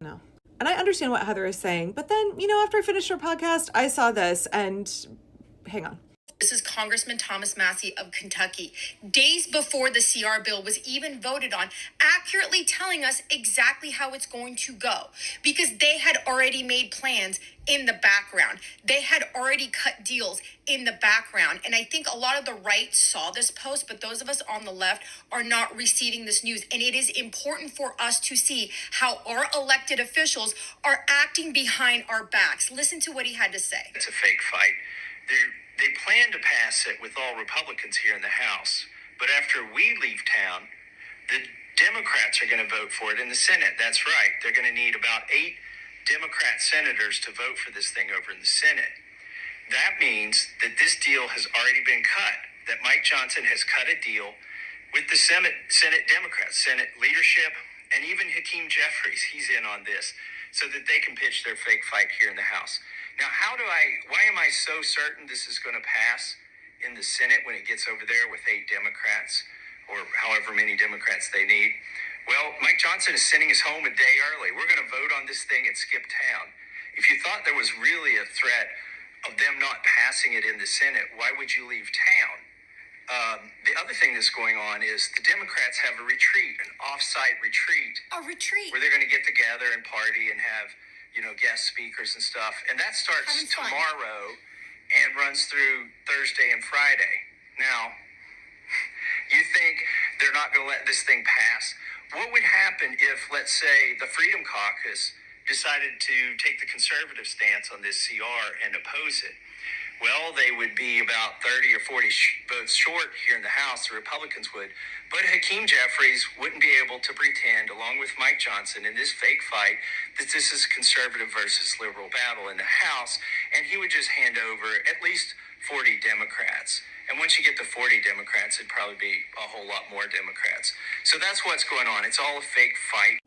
No. And I understand what Heather is saying, but then, you know, after I finished her podcast, I saw this and hang on. This is Congressman Thomas Massie of Kentucky, days before the CR bill was even voted on, accurately telling us exactly how it's going to go, because they had already made plans in the background. They had already cut deals in the background. And I think a lot of the right saw this post, but those of us on the left are not receiving this news. And it is important for us to see how our elected officials are acting behind our backs. Listen to what he had to say. It's a fake fight. They plan to pass it with all Republicans here in the House. But after we leave town, the Democrats are going to vote for it in the Senate. That's right. They're going to need about 8 Democrat senators to vote for this thing over in the Senate. That means that this deal has already been cut, that Mike Johnson has cut a deal with the Senate Democrats, Senate leadership, and even Hakeem Jeffries, he's in on this, so that they can pitch their fake fight here in the House. Now, why am I so certain this is going to pass in the Senate when it gets over there with 8 Democrats, or however many Democrats they need? Well, Mike Johnson is sending us home a day early. We're going to vote on this thing and skip town. If you thought there was really a threat of them not passing it in the Senate, why would you leave town? The other thing that's going on is the Democrats have a retreat, an off-site retreat. A retreat. Where they're going to get together and party and have, you know, guest speakers and stuff. And that starts tomorrow and runs through Thursday and Friday. Now, you think they're not going to let this thing pass? What would happen if, let's say, the Freedom Caucus decided to take the conservative stance on this CR and oppose it? Well, they would be about 30 or 40 votes short here in the House, the Republicans would. But Hakeem Jeffries wouldn't be able to pretend, along with Mike Johnson, in this fake fight, that this is a conservative versus liberal battle in the House, and he would just hand over at least 40 Democrats. And once you get to 40 Democrats, it'd probably be a whole lot more Democrats. So that's what's going on. It's all a fake fight.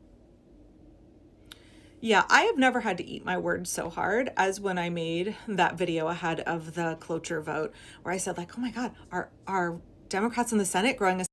Yeah, I have never had to eat my words so hard as when I made that video ahead of the cloture vote, where I said, like, oh my God, are Democrats in the Senate growing a